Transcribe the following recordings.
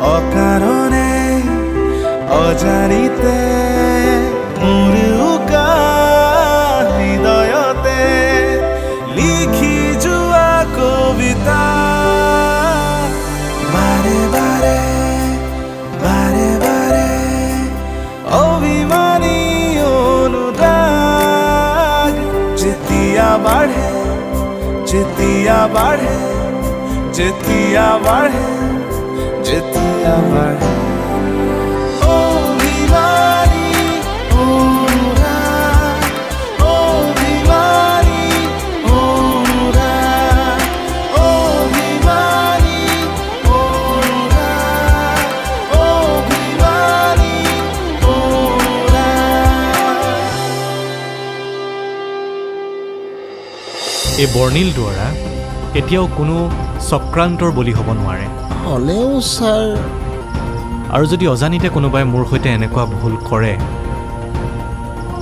অকাৰণে অজানিতে মোৰ উকা হৃদয়তে লিখি যোৱা কবিতা বাৰে বাৰে বাৰে বাৰে অভিমানী অনুৰাগ যেতিয়া বাঢ়ে যেতিয়া বাঢ়ে যেতিয়া বাঢ়ে যেতিয়া বাঢ়ে অভিমানী অনুৰাগ অভিমানী অনুৰাগ অভিমানী অনুৰাগ অভিমানী অনুৰাগ। এই বৰ্ণিল দুৱাৰা কেতিয়াও কোনো চক্ৰান্তৰ বলি হ'ব নোৱাৰে হ'লেও ছাৰ আৰু যদি অজানিতে কোনোবাই মোৰ সৈতে এনেকুৱা ভুল কৰে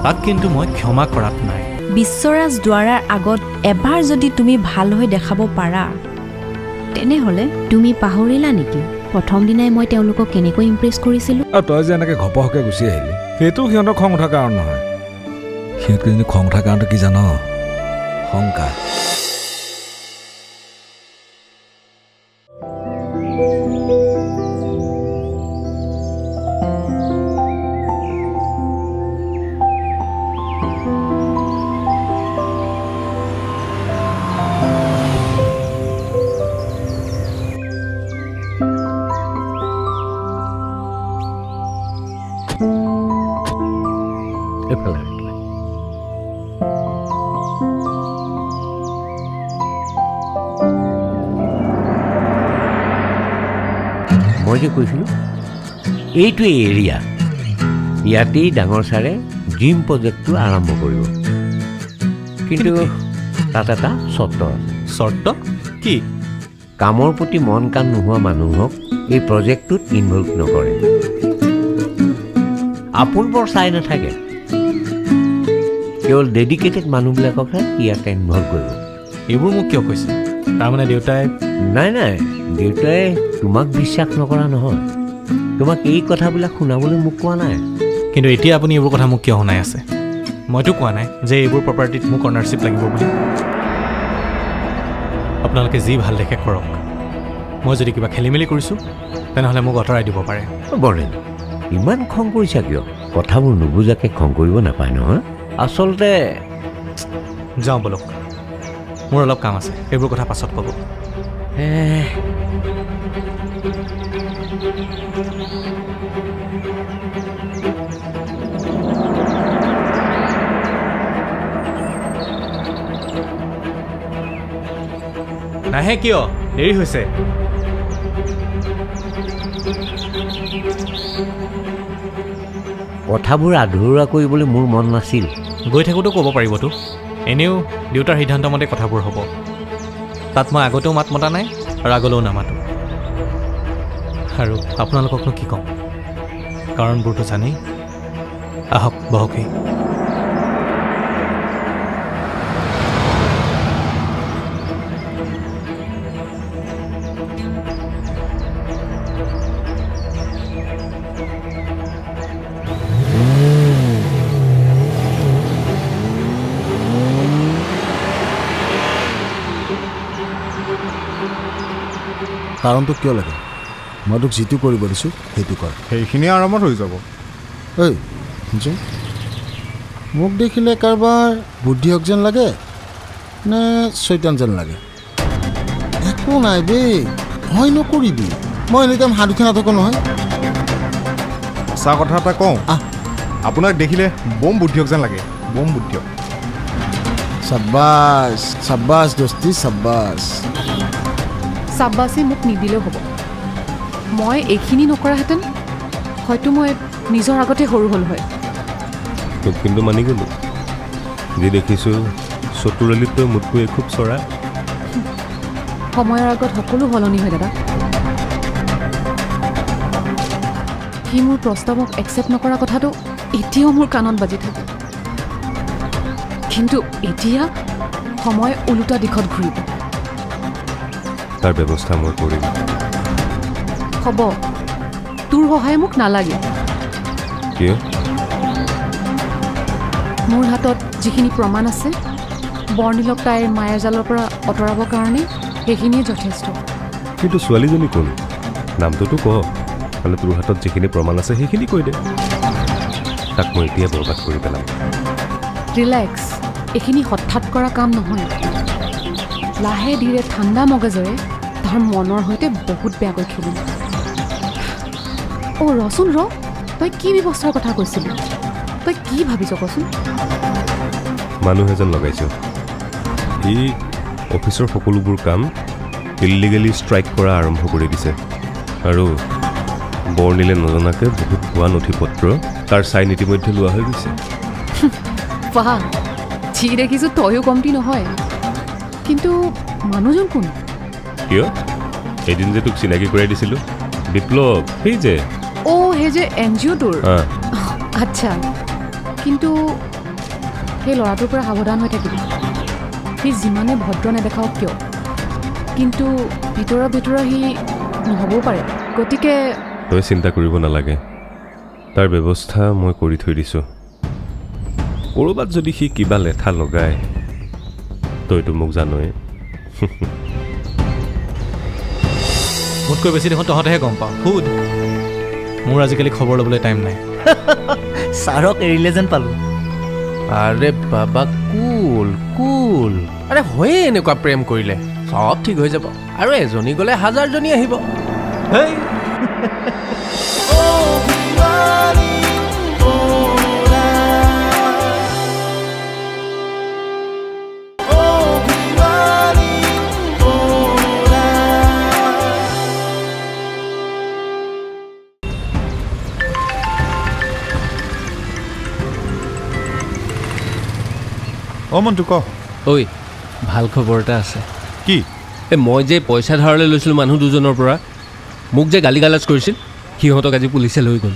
তাক কিন্তু মই ক্ষমা কৰাত নাই বিশ্বৰাজ দুৱাৰাৰ আগত এবাৰ যদি তুমি ভাল হৈ দেখাব পাৰা তেনেহ'লে তুমি পাহৰিলা নেকি প্ৰথম দিনাই মই তেওঁলোকক কেনেকৈ ইমপ্ৰেছ কৰিছিলোঁ আৰু তই যে এনেকৈ ঘপহকৈ গুচি আহিলি সেইটো সিহঁতৰ খং উঠাৰ কাৰণ নহয় সিহঁত কিন্তু খং উঠাৰ কাৰণটো কি জান শংকা মই যে কৈছিলোঁ এইটোৱে এৰিয়া ইয়াতেই ডাঙৰ ছাৰে জিম প্ৰজেক্টটো আৰম্ভ কৰিব কিন্তু তাত এটা চৰ্ত আছে চৰ্ত কি কামৰ প্ৰতি মন কাণ নোহোৱা মানুহক এই প্ৰজেক্টটোত ইনভলভ নকৰে আপোন বৰ চাই নাথাকে কেৱল ডেডিকেটেড মানুহবিলাককহে ইয়াতে ইনভলভ কৰিব এইবোৰ মোক কিয় কৈছে তাৰমানে দেউতাই নাই নাই দেউতাই তোমাক বিশ্বাস নকৰা নহয় তোমাক এই কথাবিলাক শুনাবলৈ মোক কোৱা নাই কিন্তু এতিয়া আপুনি এইবোৰ কথা মোক কিয় শুনাই আছে মইতো কোৱা নাই যে এইবোৰ প্ৰপাৰ্টিত মোক অনাৰশ্বিপ লাগিব বুলি আপোনালোকে যি ভাল দেখে কৰক মই যদি কিবা খেলি মেলি কৰিছোঁ তেনেহ'লে মোক আঁতৰাই দিব পাৰে বৰ্ণিল ইমান খং কৰিছা কিয় কথাবোৰ নুবুজাকৈ খং কৰিব নাপায় নহয় আচলতে যাওঁ বলক মোৰ অলপ কাম আছে এইবোৰ কথা পাছত ক'ব নাহে কিয় দেৰি হৈছে কথাবোৰ আধৰুৱা কৰিবলৈ মোৰ মন নাছিল গৈ থাকোঁতেও ক'ব পাৰিবতো এনেও দেউতাৰ সিদ্ধান্ত মতে কথাবোৰ হ'ব তাত মই আগতেও মাত মতা নাই আৰু আগলৈও নামাতোঁ আৰু আপোনালোককনো কি ক'ম কাৰণবোৰতো জানেই আহক বহকেই কাৰণটো কিয় লাগে মই তোক যিটো কৰিব দিছোঁ সেইটো কৰ সেইখিনি আৰামত হৈ যাব ঐ শুনচোন মোক দেখিলে কাৰোবাৰ বুদ্ধি হওক যেন লাগে নে চৈতান যেন লাগে একো নাই বে ভয় নকৰিবি মই এনিটাইম হাত উঠি নাথাকোঁ নহয় সঁচা কথা এটা কওঁ আপোনাক দেখিলে বম বুদ্ধিয়ক যেন লাগে বম বুদ্ধিয়ক চাব্বাছ চাব্বাছ দোস্তি চাব্বাছ চাব্বাছি মোক নিদিলেও হ'ব মই এইখিনি নকৰাহেঁতেন হয়তো মই নিজৰ আগতে সৰু হ'ল হয় কিন্তু মানি গ'লোঁ যি দেখিছোঁ চতুৰালিতকৈ মোতকৈ খুব চৰা সময়ৰ আগত সকলো সলনি হয় দাদা সি মোৰ প্ৰস্তাৱক একচেপ্ট নকৰা কথাটো এতিয়াও মোৰ কাণত বাজি থাকে কিন্তু এতিয়া সময় ওলোটা দিশত ঘূৰিব তাৰ ব্যৱস্থা মই কৰিম হ'ব তোৰ সহায় মোক নালাগে কিয় মোৰ হাতত যিখিনি প্ৰমাণ আছে বৰ্ণিলক তাইৰ মায়াজালৰ পৰা অঁতৰাবৰ কাৰণে সেইখিনিয়ে যথেষ্ট কিন্তু ছোৱালীজনী কোন নামটোতো কওঁ মানে তোৰ হাতত যিখিনি প্ৰমাণ আছে সেইখিনি কৈ দে তাক মই এতিয়া বৰবাদ কৰি পেলাম ৰিলেক্স এইখিনি হঠাৎ কৰা কাম নহয় লাহে ধীৰে ঠাণ্ডা মগজেৰে তাৰ মনৰ সৈতে বহুত বেয়াকৈ খেলিম ৰচোন তই কি ব্যৱস্থাৰ কথা কৈছিলি তই কি ভাবিছ কচোন মানুহ এজন লগাইছোঁ সি অফিচৰ সকলোবোৰ কাম ইলিগেলি ষ্ট্ৰাইক কৰা আৰম্ভ কৰি দিছে আৰু বৰ্ণিলে নজনাকৈ বহুত ভুৱা নথি পত্ৰ তাৰ চাইন ইতিমধ্যে লোৱা হৈ গৈছে বাহ যি দেখিছোঁ তয়ো কমটি নহয় কিন্তু মানুহজন কোন কিয় এদিন যে তোক চিনাকি কৰাই দিছিলোঁ বিপ্লৱ সেই যে সেই যে NGOটোৰ আচ্ছা কিন্তু সেই ল'ৰাটোৰ পৰা সাৱধান হৈ থাকিবি সি যিমানে ভদ্ৰ নেদেখাওক কিয় কিন্তু ভিতৰৰ সি নহ'বও পাৰে গতিকে তই চিন্তা কৰিব নালাগে তাৰ ব্যৱস্থা মই কৰি থৈ দিছোঁ ক'ৰবাত যদি সি কিবা লেঠা লগায় তইতো মোক জানই মোতকৈ বেছি দেখোন তহঁতেহে গম পাওঁ সুধ মোৰ আজিকালি খবৰ ল'বলৈ টাইম নাই ছাৰক এৰিলে যেন পালোঁ আৰে বাবা কুল আৰে হয়ে এনেকুৱা প্ৰেম কৰিলে চব ঠিক হৈ যাব আৰু এজনী গ'লে 1000জনী আহিব হেই মনটো ক ঐ ভাল খবৰ এটা আছে কি মই যে পইচা ধাৰলৈ লৈছিলোঁ মানুহ দুজনৰ পৰা মোক যে গালি গালাজ কৰিছিল সিহঁতক আজি পুলিচে লৈ গ'ল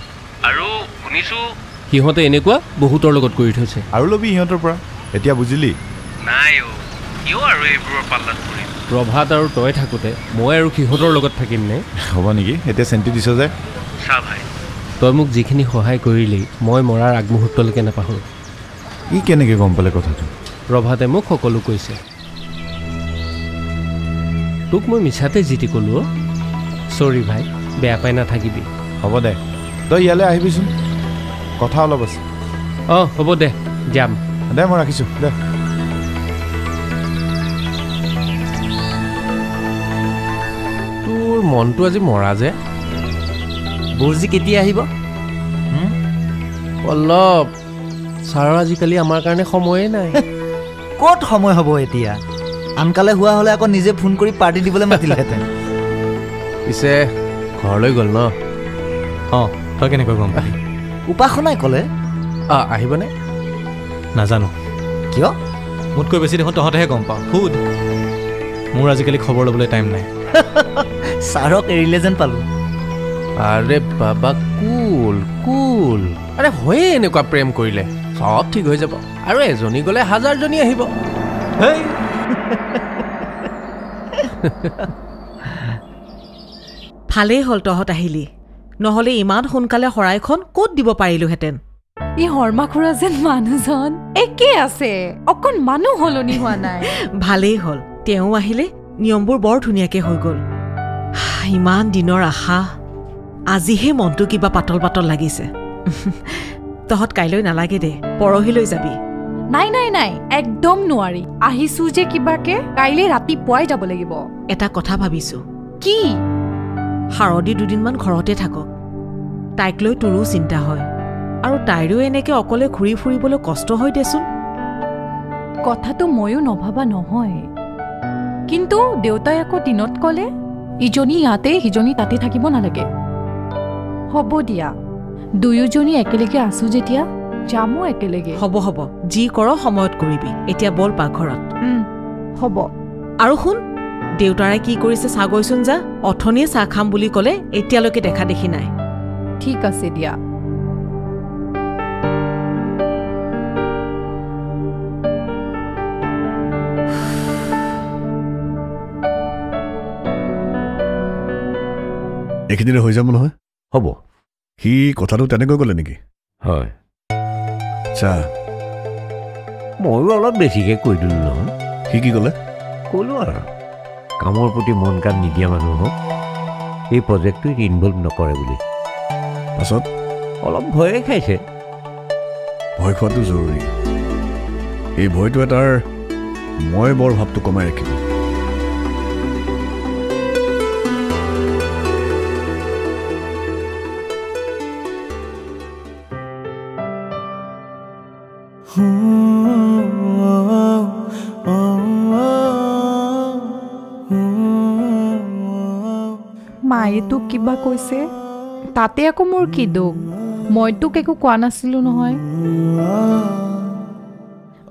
আৰু শুনিছোঁ সিহঁতে এনেকুৱা বহুতৰ লগত কৰি থৈছে আৰু ল'বি সিহঁতৰ পৰা এতিয়া বুজিলি নাই কিয় আৰু এইবোৰৰ পাল্লাত পৰিম প্ৰভাত আৰু তই থাকোঁতে মই আৰু সিহঁতৰ লগত থাকিম নে হ'ব নেকি এতিয়া চেণ্টি দিছ যে চা ভাই তই মোক যিখিনি সহায় কৰিলি মই মৰাৰ আগমুহূৰ্তলৈকে নাপাহৰোঁ ই কেনেকৈ গম পালে কথাটো প্ৰভাতে মোক সকলো কৈছে তোক মই মিছাতে জিতি ক'লোঁ চৰি ভাই বেয়া পাই নাথাকিবি হ'ব দে তই ইয়ালৈ আহিবিচোন কথা অলপ আছে হ'ব দে যাম দে মই ৰাখিছোঁ দে তোৰ মনটো আজি মৰা যে বৌজি কেতিয়া আহিব অলপ ছাৰৰ আজিকালি আমাৰ কাৰণে সময়ে নাই ক'ত সময় হ'ব এতিয়া আনকালে হোৱা হ'লে আকৌ নিজে ফোন কৰি পাৰ্টি দিবলৈ মাতিলেহেঁতেন পিছে ঘৰলৈ গ'ল ন তই কেনেকৈ গম পালি উপাসনাই ক'লে আহিবনে নাজানো কিয় মোতকৈ বেছি দেখোন তহঁতেহে গম পাওঁ সুধ মোৰ আজিকালি খবৰ ল'বলৈ টাইম নাই ছাৰক এৰিলে যেন পালোঁ আৰে বাবা কুল আৰে হয়ে এনেকুৱা প্ৰেম কৰিলে চব ঠিক হৈ যাব আৰু এজনী গ'লে 1000জনী আহিব হেই ভালেই হ'ল তহঁত আহিলি নহ'লে ইমান সোনকালে শৰাইখন ক'ত দিব পাৰিলোহেঁতেন ই শৰ্মা খুৰা যেন মানুহজন একে আছে অকণ মানুহ সলনি হোৱা নাই ভালেই হ'ল তেওঁ আহিলে নিয়মবোৰ বৰ ধুনীয়াকৈ হৈ গ'ল ইমান দিনৰ আশা আজিহে মনটো কিবা পাতল পাতল লাগিছে তহঁত কাইলৈ নালাগে দে পৰহিলৈ যাবি নাই একদম নোৱাৰি আহিছোঁ যে কিবাকে কাইলৈ ৰাতিপুৱাই যাব লাগিব এটা কথা ভাবিছোঁ কি শাৰদী দুদিনমান ঘৰতে থাকক তাইক লৈ তোৰো চিন্তা হয় আৰু তাইৰো এনেকৈ অকলে ঘূৰি ফুৰিবলৈ কষ্ট হয় দেচোন কথাটো ময়ো নভবা নহয় কিন্তু দেউতাই আকৌ দিনত ক'লে ইজনী ইয়াতে সিজনী তাতে থাকিব নালাগে হ'ব দিয়া দুয়োজনী একেলগে আছোঁ যেতিয়া যামো একেলগে হ'ব যি কৰ সময়ত কৰিবি এতিয়া বল পাকঘৰত হ'ব আৰু শুন দেউতাৰে কি কৰিছে চাহ গৈচোন যা অথনিয়ে চাহ খাম বুলি ক'লে এতিয়ালৈকে দেখা দেখি নাই ঠিক আছে দিয়া এইখিনিতে হৈ যাব নহয় হ'ব। সি কথাটো তেনেকৈ ক'লে নেকি? হয়। আচ্ছা, ময়ো অলপ বেছিকৈ কৈ দিলোঁ নহয়। সি কি ক'লে? ক'লোঁ আৰু কামৰ প্ৰতি মন কাণ নিদিয়া মানুহক এই প্ৰজেক্টটোত ইনভলভ নকৰে বুলি। পাছত অলপ ভয়ে খাইছে। ভয় খোৱাটো জৰুৰী। এই ভয়টোৱে তাৰ মই বৰ ভাৱটো কমাই ৰাখিব। মায়ে তোক কিবা কৈছে, তাতে আকৌ মোৰ কি দুখ? মই তোক একো কোৱা নাছিলোঁ নহয়।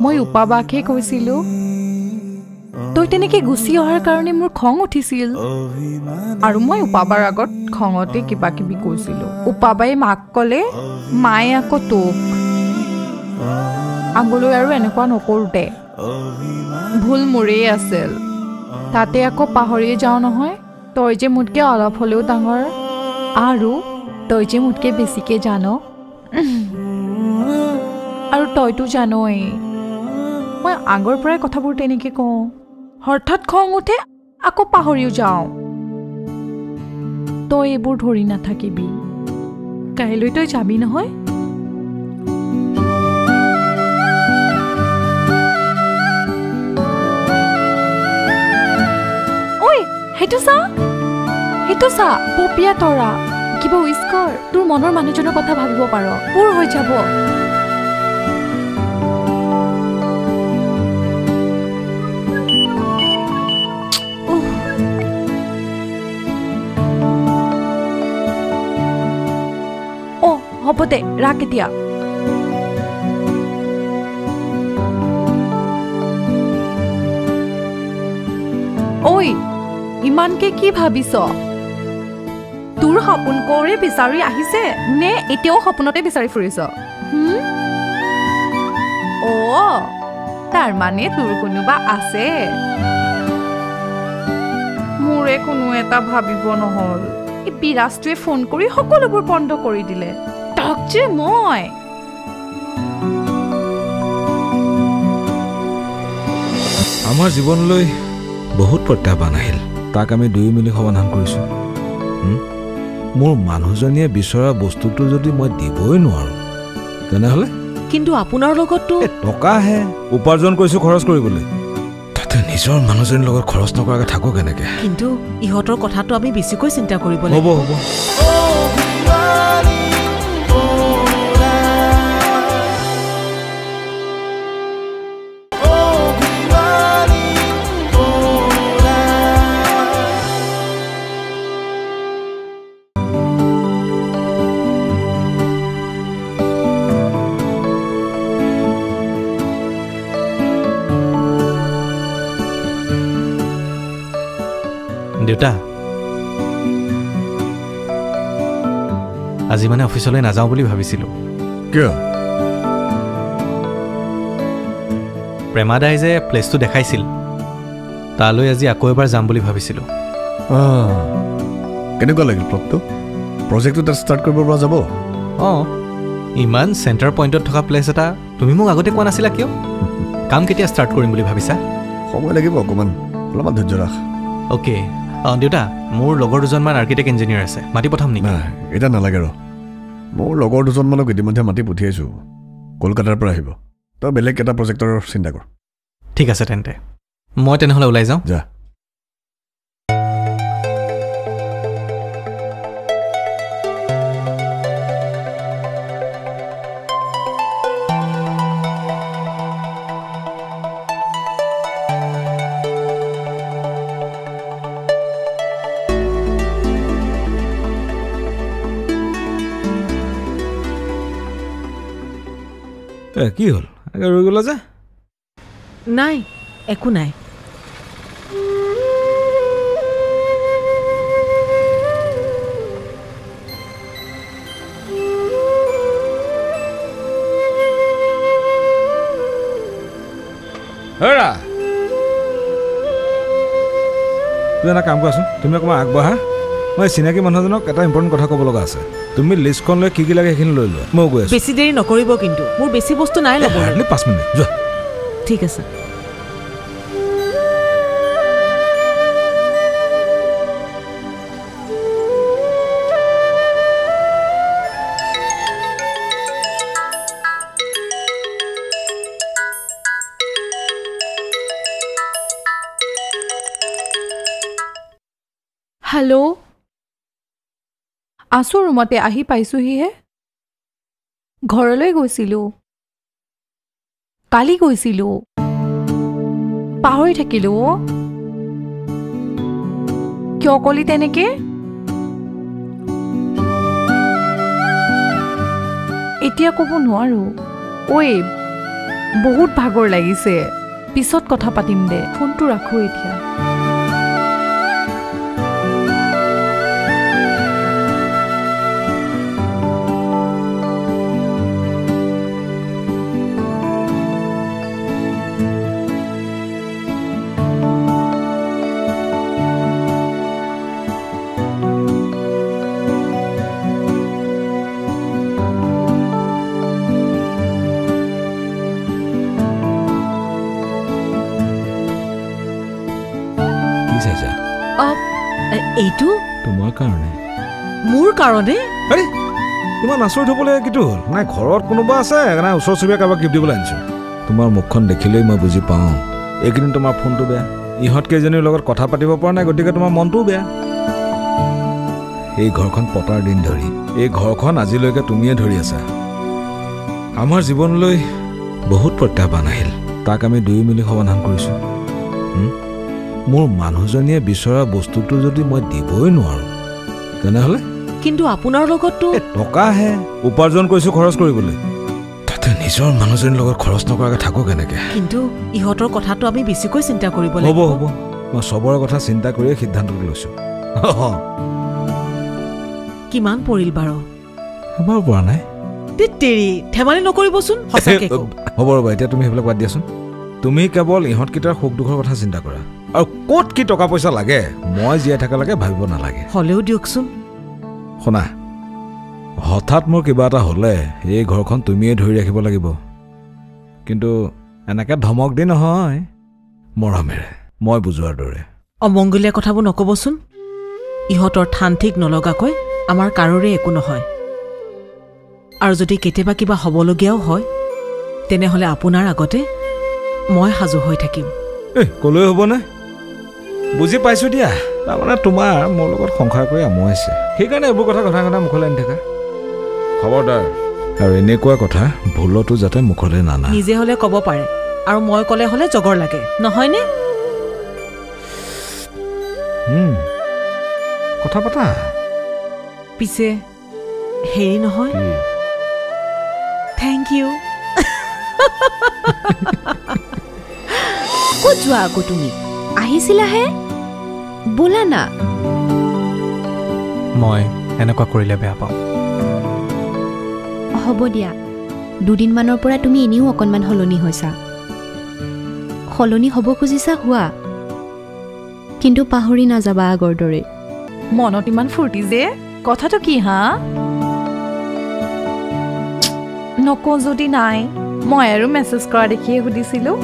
মই উপাবাকহে কৈছিলোঁ। তই তেনেকৈ গুচি অহাৰ কাৰণে মোৰ খং উঠিছিল, আৰু মই উপাবাৰ আগত খঙতে কিবা কিবি কৈছিলোঁ। উপাবাই মাক ক'লে, মায়ে আকৌ তোক। আগলৈ আৰু এনেকুৱা নকৰোঁতে ভুল মোৰেই আছিল। তাতে আকৌ পাহৰিয়ে যাওঁ নহয়, তই যে মোতকৈ অলপ হ'লেও ডাঙৰ, আৰু তই যে মোতকৈ বেছিকৈ জান। আৰু তইতো জানই মই আগৰ পৰাই কথাবোৰ তেনেকৈ কওঁ। হঠাৎ খং উঠে, আকৌ পাহৰিও যাওঁ। তই এইবোৰ ধৰি নাথাকিবি। কাইলৈ তই যাবি নহয়? ঐ, সেইটো চা পপিয়া তৰা। কিবা উইচ কৰ, তোৰ মনৰ মানুহজনৰ কথা ভাবিব পাৰ, পুৰ হৈ যাব। হ'ব দে, ৰাখ এতিয়া। ঐ, ইমানকে কি ভাবিছ? তোৰ সপোন কৰে বিচাৰি আহিছে নে এতিয়াও সপোনতে বিচাৰি ফুৰিছ? তাৰ মানে তোৰ কোনোবা আছে? মোৰে কোনো এটা ভাবিব নহ'ল। এই বিৰাজটোৱে ফোন কৰি সকলোবোৰ বন্ধ কৰি দিলে। তাক যে মই আমাৰ জীৱনলৈ বহুত প্ৰত্যাহ্বান আহিল, তাক আমি দুয়ো মিলি সমাধান কৰিছোঁ। মোৰ মানুহজনীয়ে বিচৰা বস্তুটো যদি মই দিবই নোৱাৰোঁ, তেনেহ'লে? কিন্তু আপোনাৰ লগততো টকাহে উপাৰ্জন কৰিছোঁ খৰচ কৰিবলৈ, তাতে নিজৰ মানুহজনীৰ লগত খৰচ নকৰাকৈ থাকোঁ কেনেকৈ? কিন্তু ইহঁতৰ কথাটো আমি বেছিকৈ চিন্তা কৰিব লাগিব। হ'ব। দেউতা, আজি মানে অফিচলৈ নাযাওঁ বুলি ভাবিছিলোঁ। কিয়? প্ৰেমাদাই যে প্লেচটো দেখাইছিল, তালৈ আজি আকৌ এবাৰ যাম বুলি ভাবিছিলোঁ। কেনেকুৱা লাগিল প্লটটো? প্ৰজেক্টটো তাত ষ্টাৰ্ট কৰিব পৰা যাব? ইমান চেণ্টাৰ পইণ্টত থকা প্লেচ এটা তুমি মোক আগতে কোৱা নাছিলা কিয়? কাম কেতিয়া ষ্টাৰ্ট কৰিম বুলি ভাবিছা? সময় লাগিব অকণমান, অলপমান ধৈৰ্য ৰাখ। অ'কে। দেউতা, মোৰ লগৰ দুজনমান আৰ্কিটেক্ট ইঞ্জিনিয়াৰ আছে, মাতি পঠাম নেকি? নাই, এতিয়া নালাগে ৰ। মোৰ লগৰ দুজনমানক ইতিমধ্যে মাতি পঠিয়াইছোঁ, কলকাতাৰ পৰা আহিব। তই বেলেগ এটা প্ৰজেক্টৰ চিন্তা কৰ। ঠিক আছে তেন্তে, মই তেনেহ'লে ওলাই যাওঁ। যা। কি হ'ল ৰৈ গ'লা যে? নাই, একো নাই। তুমি এটা কাম কৰাচোন, তুমি অকণমান আগবঢ়া, মই চিনাকি মানুহজনক এটা ইম্পৰ্টেণ্ট কথা ক'ব লগা আছে তুমি লিষ্টখন লৈ কি লাগে সেইখিনি লৈ লোৱা মই গৈ আছোঁ বেছি দেৰি নকৰিব কিন্তু মোৰ বেছি বস্তু নাই ল'ব হাৰ্ডলি 5 মিনিট যোৱা ঠিক আছে হেল্ল' আছোঁ ৰুমতে আহি পাইছোঁহিহে ঘৰলৈ গৈছিলোঁ কালি গৈছিলোঁ পাহৰি থাকিলোঁ কিয় কলি তেনেকে এতিয়া ক'ব নোৱাৰোঁ ঐ বহুত ভাগৰ লাগিছে পিছত কথা পাতিম দে ফোনটো ৰাখোঁ এতিয়া এইটো তোমাৰ কাৰণে মোৰ কাৰণে আৰে ইমান আচৰিত হ'বলৈ কিটো হ'ল নাই ঘৰত কোনোবা আছে নাই ওচৰ চুবুৰীয়া কাৰোবাক গিফ্ট দিবলৈ আনিছোঁ তোমাৰ মুখখন দেখিলেই মই বুজি পাওঁ এইকেইদিন তোমাৰ ফোনটো বেয়া ইহঁত কেইজনীৰ লগত কথা পাতিব পৰা নাই গতিকে তোমাৰ মনটোও বেয়া এই ঘৰখন পতাৰ দিন ধৰি এই ঘৰখন আজিলৈকে তুমিয়ে ধৰি আছা আমাৰ জীৱনলৈ বহুত প্ৰত্যাহ্বান আহিল তাক আমি দুয়ো মিলি সমাধান কৰিছোঁ মোৰ মানুহজনীয়ে বিচৰা বস্তুটো যদি মই দিবই নোৱাৰোঁ তেনেহ'লে কিন্তু আপোনাৰ লগততো টকাহে উপাৰ্জন কৰিছোঁ খৰচ কৰিবলৈ তাতে নিজৰ মানুহজনীৰ লগত খৰচ নকৰাকৈ থাকোঁ কেনেকৈ কিন্তু ইহঁতৰ কথাটো আমি বেছিকৈ চিন্তা কৰিব লাগিব হ'ব মই চবৰে কথা চিন্তা কৰিয়ে সিদ্ধান্তটো লৈছোঁ কিমান পৰিল বাৰু এবাৰ পৰা নাই তেৰি ধেমালি নকৰিবচোন হ'ব ৰ'বা এতিয়া তুমি সেইবিলাক বাদ দিয়াচোন তুমি কেৱল ইহঁতকেইটাৰ সুখ দুখৰ কথা চিন্তা কৰা আৰু ক'ত কি টকা পইচা লাগে মই জীয়াই থকালৈকে ভাবিব নালাগে হ'লেও দিয়কচোন শুনা হঠাৎ মোৰ কিবা এটা হ'লে এই ঘৰখন তুমিয়ে ধৰি ৰাখিব লাগিব কিন্তু এনেকৈ ধমক দি নহয় মৰমেৰে মই বুজোৱাৰ দৰে অমংগলীয়া কথাবোৰ নক'বচোন ইহঁতৰ ঠান ঠিক নলগাকৈ আমাৰ কাৰোৰে একো নহয় আৰু যদি কেতিয়াবা কিবা হ'বলগীয়াও হয় তেনেহ'লে আপোনাৰ আগতে মই সাজু হৈ থাকিম ক'লৈ হ'বনে বুজি পাইছোঁ দিয়া তাৰমানে তোমাৰ মোৰ লগত সংসাৰ কৰি আমোৱাইছে সেইকাৰণে এইবোৰ কথা মুখলৈ আনি থাকা খবৰদাৰ আৰু এনেকুৱা কথা ভুলতো যাতে মুখলৈ নানা নিজে হ'লে ক'ব পাৰে আৰু মই ক'লে হ'লে জগৰ লাগে নহয়নে কথা পাতা পিছে হেৰি নহয় থেংক ইউ ক'ত যোৱা আকৌ তুমি আহিছিলাহে বোলা না মই এনেকুৱা কৰিলে বেয়া পাওঁ হ'ব দিয়া দুদিনমানৰ পৰা তুমি এনেও অকণমান সলনি হৈছা সলনি হ'ব খুজিছা হোৱা কিন্তু পাহৰি নাযাবা আগৰ দৰে মনত ইমান ফূৰ্তি যে কথাটো কি হা নকওঁ যদি নাই মই আৰু মেছেজ কৰা দেখিয়ে সুধিছিলোঁ